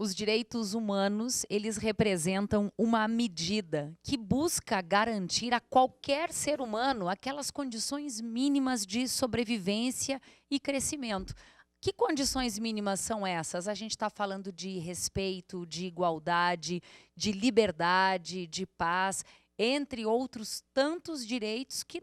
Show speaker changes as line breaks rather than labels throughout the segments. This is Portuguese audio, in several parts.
Os direitos humanos, eles representam uma medida que busca garantir a qualquer ser humano aquelas condições mínimas de sobrevivência e crescimento. Que condições mínimas são essas? A gente está falando de respeito, de igualdade, de liberdade, de paz, entre outros tantos direitos que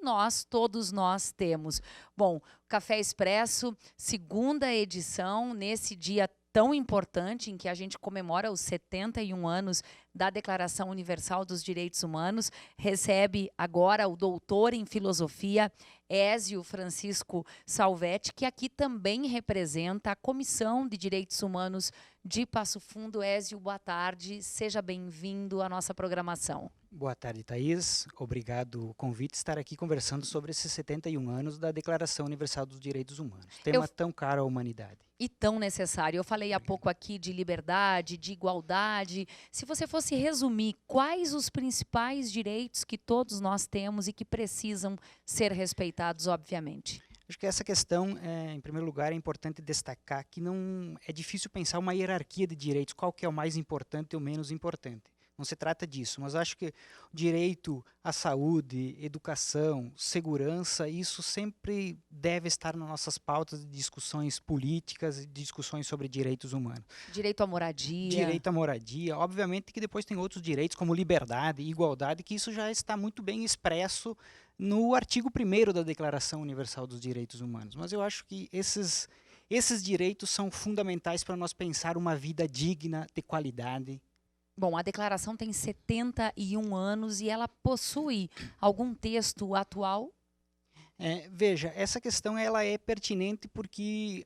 todos nós temos. Bom, Café Expresso, segunda edição, nesse dia tão importante em que a gente comemora os 71 anos da Declaração Universal dos Direitos Humanos, recebe agora o doutor em filosofia, Ézio Francisco Salvetti, que aqui também representa a Comissão de Direitos Humanos de Passo Fundo. Ézio, boa tarde, seja bem-vindo à nossa programação.
Boa tarde, Thaís. Obrigado o convite de estar aqui conversando sobre esses 71 anos da Declaração Universal dos Direitos Humanos. Tema tão caro à humanidade.
E tão necessário. Eu falei há pouco aqui de liberdade, de igualdade. Se você fosse resumir, quais os principais direitos que todos nós temos e que precisam ser respeitados, obviamente?
Acho que essa questão, em primeiro lugar, é importante destacar que não é difícil pensar uma hierarquia de direitos, qual que é o mais importante e o menos importante. Não se trata disso, mas acho que o direito à saúde, educação, segurança, isso sempre deve estar nas nossas pautas de discussões políticas e discussões sobre direitos humanos.
Direito à moradia.
Direito à moradia. Obviamente que depois tem outros direitos, como liberdade e igualdade, que isso já está muito bem expresso no artigo 1º da Declaração Universal dos Direitos Humanos. Mas eu acho que esses direitos são fundamentais para nós pensar uma vida digna, de qualidade.
Bom, a declaração tem 71 anos e ela possui algum texto atual?
Veja, essa questão ela é pertinente porque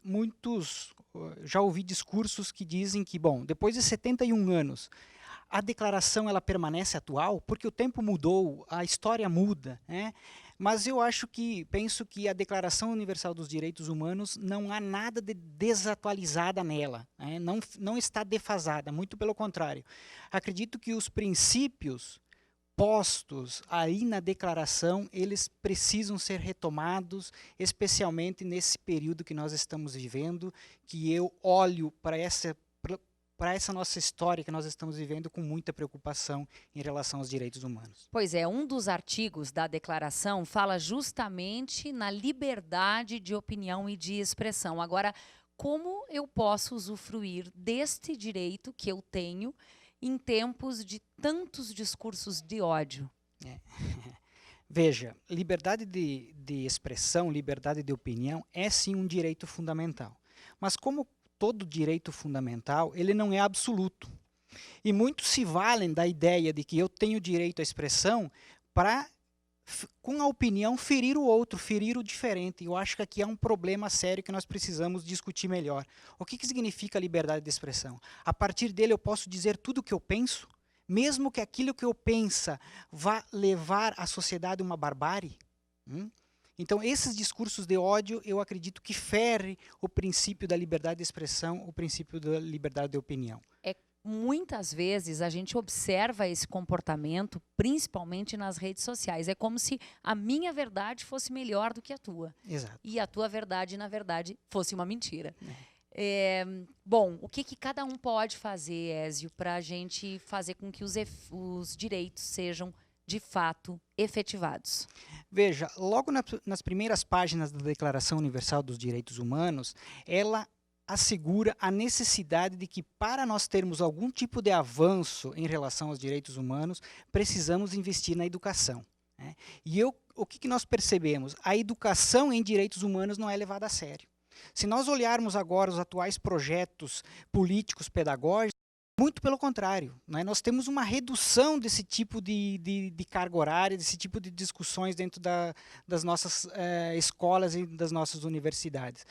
já ouvi discursos que dizem que, bom, depois de 71 anos, a declaração ela permanece atual porque o tempo mudou, a história muda, né? Mas eu penso que a Declaração Universal dos Direitos Humanos não há nada de desatualizada nela, né? Não está defasada, muito pelo contrário. Acredito que os princípios postos aí na declaração, eles precisam ser retomados, especialmente nesse período que nós estamos vivendo, que eu olho para essa nossa história que nós estamos vivendo com muita preocupação em relação aos direitos humanos.
Pois é, um dos artigos da declaração fala justamente na liberdade de opinião e de expressão. Agora, como eu posso usufruir deste direito que eu tenho em tempos de tantos discursos de ódio?
Veja, liberdade de expressão, liberdade de opinião é sim um direito fundamental. Mas como todo direito fundamental, ele não é absoluto. E muitos se valem da ideia de que eu tenho direito à expressão para, com a opinião, ferir o outro, ferir o diferente. Eu acho que aqui há um problema sério que nós precisamos discutir melhor. O que significa liberdade de expressão? A partir dele eu posso dizer tudo o que eu penso, mesmo que aquilo que eu penso vá levar a sociedade a uma barbárie? Então, esses discursos de ódio, eu acredito que ferem o princípio da liberdade de expressão, o princípio da liberdade de opinião.
Muitas vezes a gente observa esse comportamento, principalmente nas redes sociais. É como se a minha verdade fosse melhor do que a tua.
Exato.
E a tua verdade, na verdade, fosse uma mentira. Bom, o que cada um pode fazer, Ézio, para a gente fazer com que os direitos sejam de fato efetivados?
Veja, logo nas primeiras páginas da Declaração Universal dos Direitos Humanos, ela assegura a necessidade de que, para nós termos algum tipo de avanço em relação aos direitos humanos, precisamos investir na educação, né? E o que nós percebemos? A educação em direitos humanos não é levada a sério. Se nós olharmos agora os atuais projetos políticos pedagógicos, muito pelo contrário, né? Nós temos uma redução desse tipo de carga horária, desse tipo de discussões dentro das nossas escolas e das nossas universidades.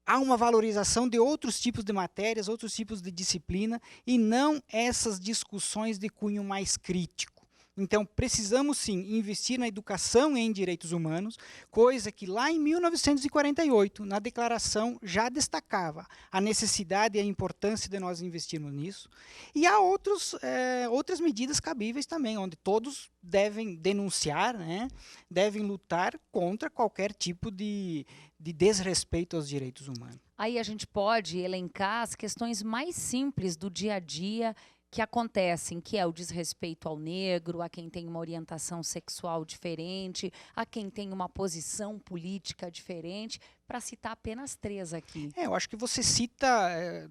Há uma valorização de outros tipos de matérias, outros tipos de disciplina, e não essas discussões de cunho mais crítico. Então, precisamos sim investir na educação em direitos humanos, coisa que lá em 1948, na declaração, já destacava a necessidade e a importância de nós investirmos nisso. E há outras medidas cabíveis também, onde todos devem denunciar, né, devem lutar contra qualquer tipo de desrespeito aos direitos humanos.
Aí a gente pode elencar as questões mais simples do dia a dia que acontecem, que é o desrespeito ao negro, a quem tem uma orientação sexual diferente, a quem tem uma posição política diferente, para citar apenas 3 aqui.
Eu acho que você cita,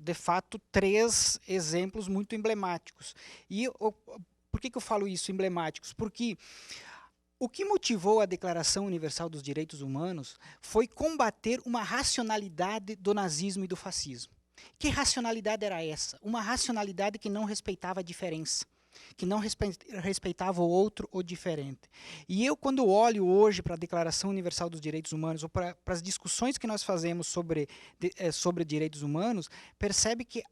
de fato, 3 exemplos muito emblemáticos. E por que eu falo isso, emblemáticos? Porque o que motivou a Declaração Universal dos Direitos Humanos foi combater uma racionalidade do nazismo e do fascismo. Que racionalidade era essa? Uma racionalidade que não respeitava a diferença, que não respeitava o outro, o diferente. E eu, quando olho hoje para a Declaração Universal dos Direitos Humanos, ou para as discussões que nós fazemos sobre direitos humanos, percebe que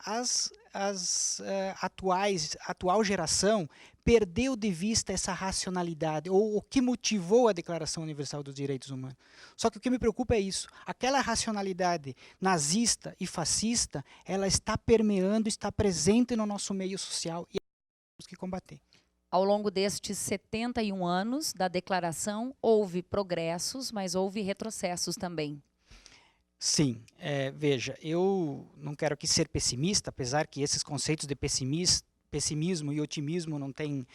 atual geração perdeu de vista essa racionalidade, ou o que motivou a Declaração Universal dos Direitos Humanos. Só que o que me preocupa é isso, aquela racionalidade nazista e fascista, ela está permeando, está presente no nosso meio social e temos que combater.
Ao longo destes 71 anos da declaração, houve progressos, mas houve retrocessos também.
Sim, veja, eu não quero aqui ser pessimista, apesar que esses conceitos de pessimismo e otimismo não têm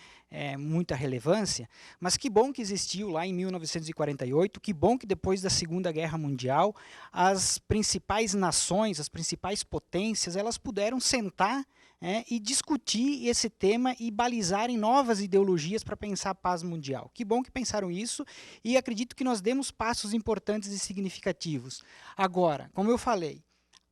muita relevância, mas que bom que existiu lá em 1948, que bom que depois da Segunda Guerra Mundial, as principais nações, as principais potências, elas puderam sentar e discutir esse tema e balizarem novas ideologias para pensar a paz mundial. Que bom que pensaram isso e acredito que nós demos passos importantes e significativos. Agora, como eu falei,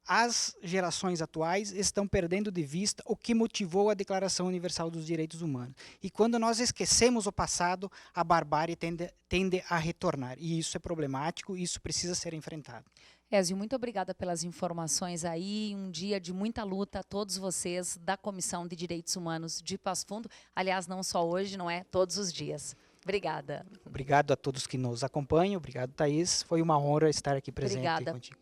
as gerações atuais estão perdendo de vista o que motivou a Declaração Universal dos Direitos Humanos. E quando nós esquecemos o passado, a barbárie tende a retornar. E isso é problemático, e isso precisa ser enfrentado.
Ézio, muito obrigada pelas informações aí, um dia de muita luta a todos vocês da Comissão de Direitos Humanos de Passo Fundo. Aliás, não só hoje, não é? Todos os dias. Obrigada.
Obrigado a todos que nos acompanham, obrigado, Thaís. Foi uma honra estar aqui presente contigo.